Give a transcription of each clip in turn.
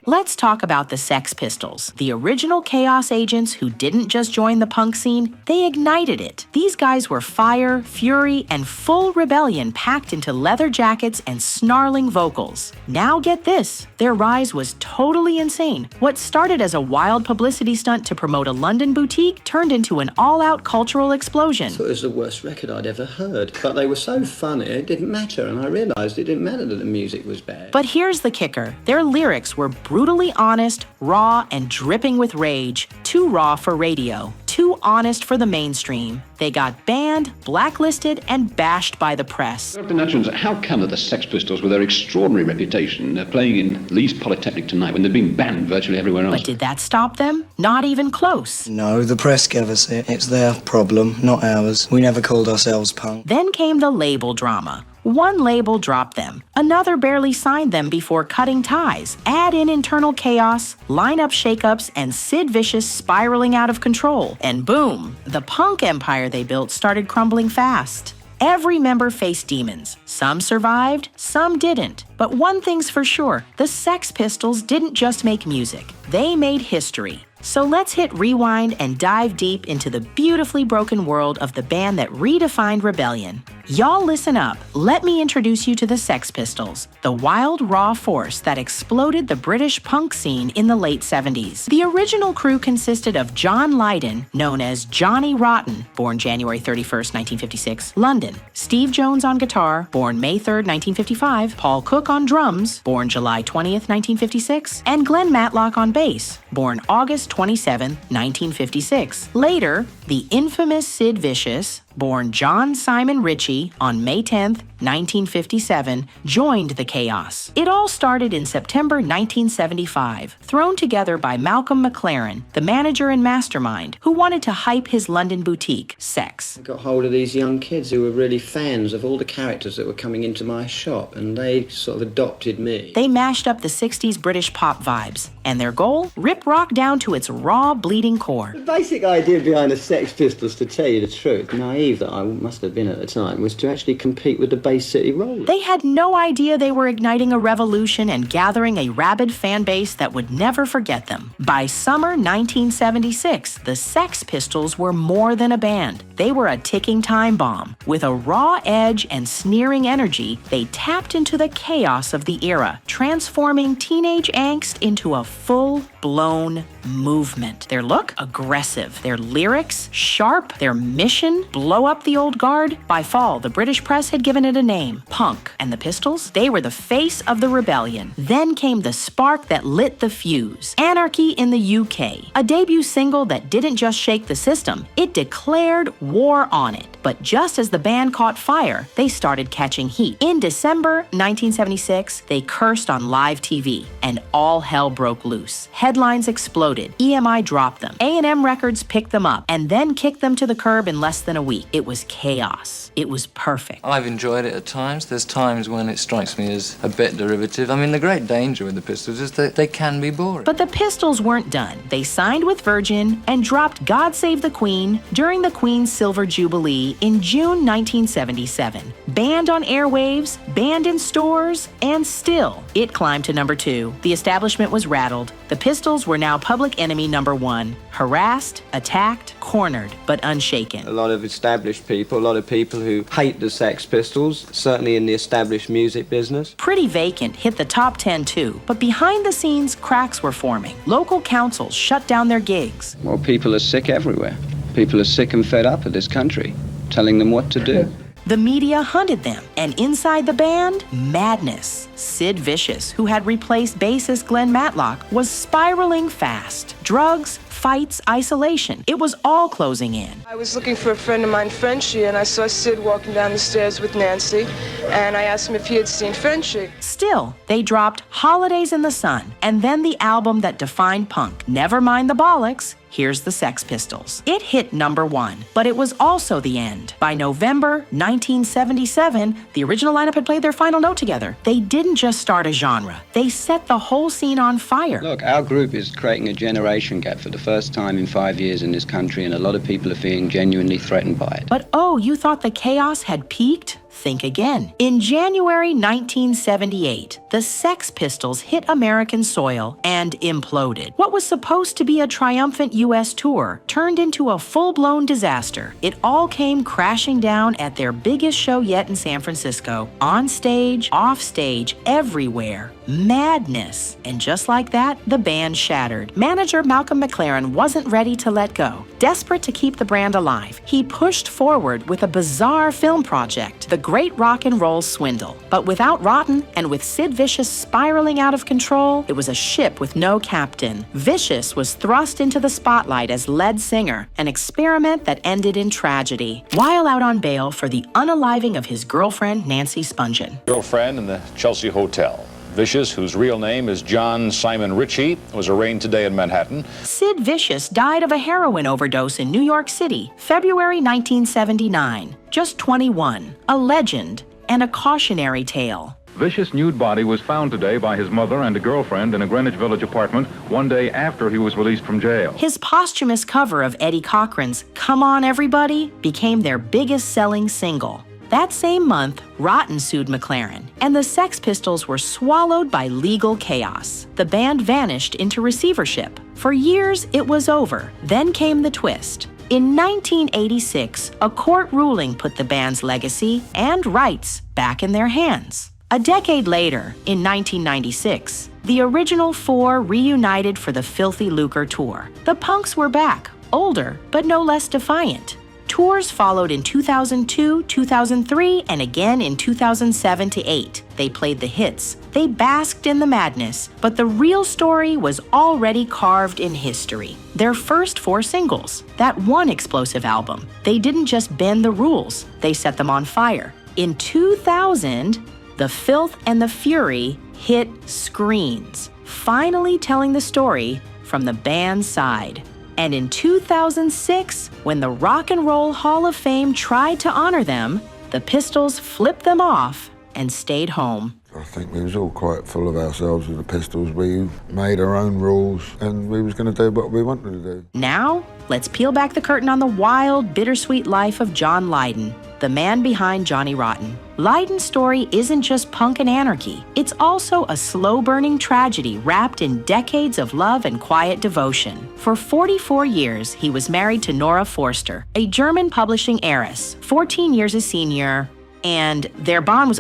Let's talk about the Sex Pistols, the original Chaos agents who didn't just join the punk scene, they ignited it. These guys were fire, fury, and full rebellion packed into leather jackets and snarling vocals. Now get this, their rise was totally insane. What started as a wild publicity stunt to promote a London boutique turned into an all-out cultural explosion. I thought it was the worst record I'd ever heard, but they were so funny, it didn't matter, and I realised it didn't matter that the music was bad. But here's the kicker. Their lyrics were brutally honest, raw, and dripping with rage. Too raw for radio, too honest for the mainstream. They got banned, blacklisted, and bashed by the press. Dr. Natchins, how come that the Sex Pistols, with their extraordinary reputation, are playing in Leeds Polytechnic tonight when they've been banned virtually everywhere else? But did that stop them? Not even close. No, the press gave us it. It's their problem, not ours. We never called ourselves punk. Then came the label drama. One label dropped them. Another barely signed them before cutting ties. Add in internal chaos, lineup shakeups, and Sid Vicious spiraling out of control. And boom, the punk empire they built started crumbling fast. Every member faced demons. Some survived, some didn't. But one thing's for sure, the Sex Pistols didn't just make music. They made history. So let's hit rewind and dive deep into the beautifully broken world of the band that redefined rebellion. Y'all listen up. Let me introduce you to the Sex Pistols, the wild, raw force that exploded the British punk scene in the late 70s. The original crew consisted of John Lydon, known as Johnny Rotten, born January 31st, 1956, London; Steve Jones on guitar, born May 3rd, 1955, Paul Cook on drums, born July 20th, 1956, and Glenn Matlock on bass, born August 27, 1956. Later, the infamous Sid Vicious, born John Simon Ritchie on May 10th, 1957, joined the Chaos. It all started in September 1975, thrown together by Malcolm McLaren, the manager and mastermind, who wanted to hype his London boutique, Sex. I got hold of these young kids who were really fans of all the characters that were coming into my shop, and they sort of adopted me. They mashed up the 60s British pop vibes, and their goal? Rip rock down to its raw, bleeding core. The basic idea behind the Sex Pistols, to tell you the truth, naive that I must have been at the time, was to actually compete with the Bay City Rollers. They had no idea they were igniting a revolution and gathering a rabid fan base that would never forget them. By summer 1976, the Sex Pistols were more than a band. They were a ticking time bomb. With a raw edge and sneering energy, they tapped into the chaos of the era, transforming teenage angst into a full-blown movement. Their look? Aggressive. Their lyrics? Sharp. Their mission? Blow up the old guard? By fall, the British press had given it a name, punk. And the Pistols? They were the face of the rebellion. Then came the spark that lit the fuse. Anarchy in the UK. A debut single that didn't just shake the system, it declared war on it. But just as the band caught fire, they started catching heat. In December 1976, they cursed on live TV, and all hell broke loose. Headlines exploded. EMI dropped them. A&M Records picked them up, and then kicked them to the curb in less than a week. It was chaos. It was perfect. I've enjoyed it at times. There's times when it strikes me as a bit derivative. I mean, the great danger with the Pistols is that they can be boring. But the Pistols weren't done. They signed with Virgin and dropped God Save the Queen during the Queen's Silver Jubilee in June 1977. Banned on airwaves, banned in stores, and still, it climbed to number 2. The establishment was rattled. The Pistols were now public enemy number 1. Harassed, attacked, cornered, but unshaken. A lot of established people, a lot of people who hate the Sex Pistols, certainly in the established music business. Pretty Vacant hit the top 10 too, but behind the scenes, cracks were forming. Local councils shut down their gigs. Well, people are sick everywhere. People are sick and fed up of this country, telling them what to do. The media hunted them, and inside the band, madness. Sid Vicious, who had replaced bassist Glenn Matlock, was spiraling fast. Drugs, fights, isolation. It was all closing in. I was looking for a friend of mine, Frenchie, and I saw Sid walking down the stairs with Nancy, and I asked him if he had seen Frenchie. Still, they dropped Holidays in the Sun, and then the album that defined punk, Never Mind the Bollocks. Here's the Sex Pistols. It hit number 1, but it was also the end. By November 1977, the original lineup had played their final note together. They didn't just start a genre. They set the whole scene on fire. Look, our group is creating a generation gap for the first time in 5 years in this country, and a lot of people are feeling genuinely threatened by it. But oh, you thought the chaos had peaked? Think again. In January 1978, the Sex Pistols hit American soil and imploded. What was supposed to be a triumphant U.S. tour turned into a full-blown disaster. It all came crashing down at their biggest show yet in San Francisco. On stage, off stage, everywhere. Madness. And just like that, the band shattered. Manager Malcolm McLaren wasn't ready to let go. Desperate to keep the brand alive, he pushed forward with a bizarre film project, The Great Rock and Roll Swindle. But without Rotten and with Sid Vicious spiraling out of control, it was a ship with no captain. Vicious was thrust into the spotlight as lead singer, an experiment that ended in tragedy. While out on bail for the unaliving of his girlfriend, Nancy Spungen. Girlfriend in the Chelsea Hotel. Vicious, whose real name is John Simon Ritchie, was arraigned today in Manhattan. Sid Vicious died of a heroin overdose in New York City, February 1979. Just 21. A legend and a cautionary tale. Vicious' nude body was found today by his mother and a girlfriend in a Greenwich Village apartment one day after he was released from jail. His posthumous cover of Eddie Cochran's Come On Everybody became their biggest selling single. That same month, Rotten sued McLaren, and the Sex Pistols were swallowed by legal chaos. The band vanished into receivership. For years, it was over. Then came the twist. In 1986, a court ruling put the band's legacy and rights back in their hands. A decade later, in 1996, the original four reunited for the Filthy Lucre tour. The Punks were back, older, but no less defiant. Tours followed in 2002, 2003, and again in 2007 to 8. They played the hits. They basked in the madness, but the real story was already carved in history. Their first 4 singles, that one explosive album, they didn't just bend the rules, they set them on fire. In 2000, The Filth and the Fury hit screens, finally telling the story from the band's side. And in 2006, when the Rock and Roll Hall of Fame tried to honor them, the Pistols flipped them off and stayed home. I think we was all quite full of ourselves with the Pistols. We made our own rules and we was going to do what we wanted to do. Now, let's peel back the curtain on the wild, bittersweet life of John Lydon, the man behind Johnny Rotten. Lydon's story isn't just punk and anarchy. It's also a slow-burning tragedy wrapped in decades of love and quiet devotion. For 44 years, he was married to Nora Forster, a German publishing heiress, 14 years his senior, and their bond was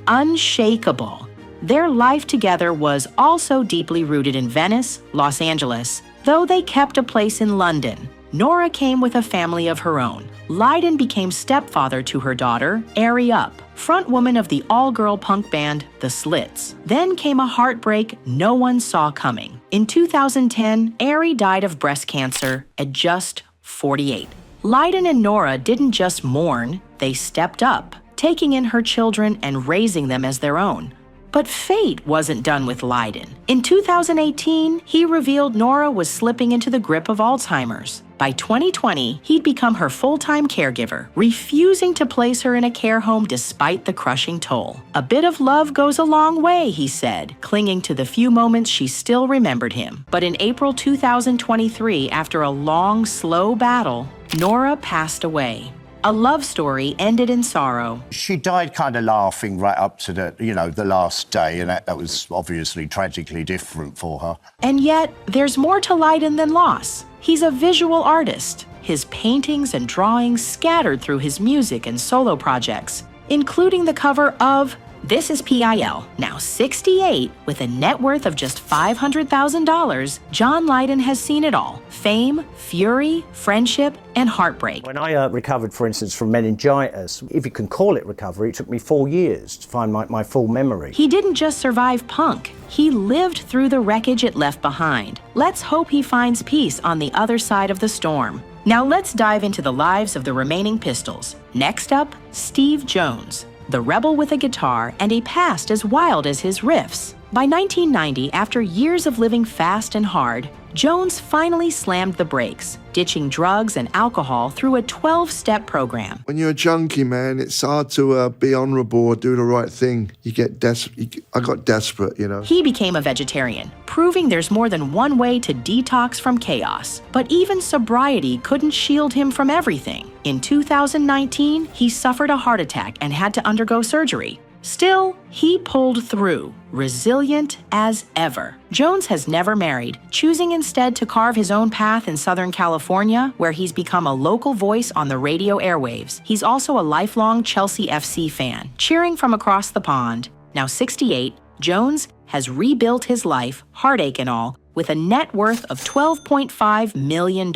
unshakable. Their life together was also deeply rooted in Venice, Los Angeles, though they kept a place in London. Nora came with a family of her own. Lydon became stepfather to her daughter, Ari Up, frontwoman of the all-girl punk band The Slits. Then came a heartbreak no one saw coming. In 2010, Ari died of breast cancer at just 48. Lydon and Nora didn't just mourn, they stepped up, taking in her children and raising them as their own. But fate wasn't done with Lydon. In 2018, he revealed Nora was slipping into the grip of Alzheimer's. By 2020, he'd become her full-time caregiver, refusing to place her in a care home despite the crushing toll. A bit of love goes a long way, he said, clinging to the few moments she still remembered him. But in April 2023, after a long, slow battle, Nora passed away. A love story ended in sorrow. She died kind of laughing right up to the last day, and that was obviously tragically different for her. And yet, there's more to Lydon than loss. He's a visual artist. His paintings and drawings scattered through his music and solo projects, including the cover of This Is P.I.L. Now 68, with a net worth of just $500,000, John Lydon has seen it all. Fame, fury, friendship, and heartbreak. When I recovered, for instance, from meningitis, if you can call it recovery, it took me 4 years to find my full memory. He didn't just survive punk. He lived through the wreckage it left behind. Let's hope he finds peace on the other side of the storm. Now let's dive into the lives of the remaining Pistols. Next up, Steve Jones, the rebel with a guitar and a past as wild as his riffs. By 1990, after years of living fast and hard, Jones finally slammed the brakes, ditching drugs and alcohol through a 12-step program. When you're a junkie, man, it's hard to be honourable or do the right thing. I got desperate, you know. He became a vegetarian, proving there's more than one way to detox from chaos. But even sobriety couldn't shield him from everything. In 2019, he suffered a heart attack and had to undergo surgery. Still, he pulled through, resilient as ever. Jones has never married, choosing instead to carve his own path in Southern California, where he's become a local voice on the radio airwaves. He's also a lifelong Chelsea FC fan, cheering from across the pond. Now 68, Jones has rebuilt his life, heartache and all, with a net worth of $12.5 million.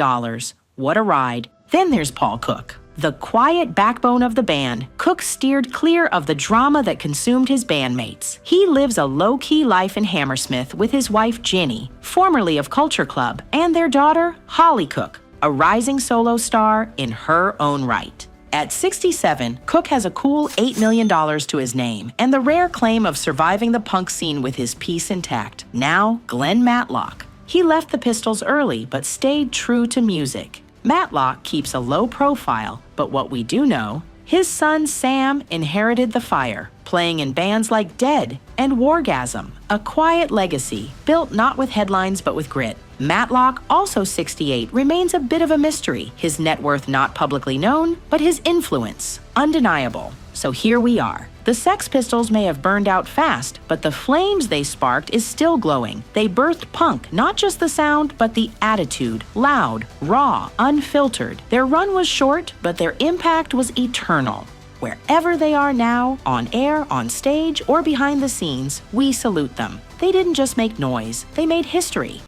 What a ride. Then there's Paul Cook. The quiet backbone of the band, Cook steered clear of the drama that consumed his bandmates. He lives a low-key life in Hammersmith with his wife Ginny, formerly of Culture Club, and their daughter, Holly Cook, a rising solo star in her own right. At 67, Cook has a cool $8 million to his name and the rare claim of surviving the punk scene with his piece intact. Now, Glenn Matlock. He left the Pistols early but stayed true to music. Matlock keeps a low profile, but what we do know, his son Sam inherited the fire, playing in bands like Dead and Wargasm, a quiet legacy built not with headlines but with grit. Matlock, also 68, remains a bit of a mystery, his net worth not publicly known, but his influence undeniable. So here we are. The Sex Pistols may have burned out fast, but the flames they sparked is still glowing. They birthed punk, not just the sound, but the attitude. Loud, raw, unfiltered. Their run was short, but their impact was eternal. Wherever they are now, on air, on stage, or behind the scenes, we salute them. They didn't just make noise, they made history.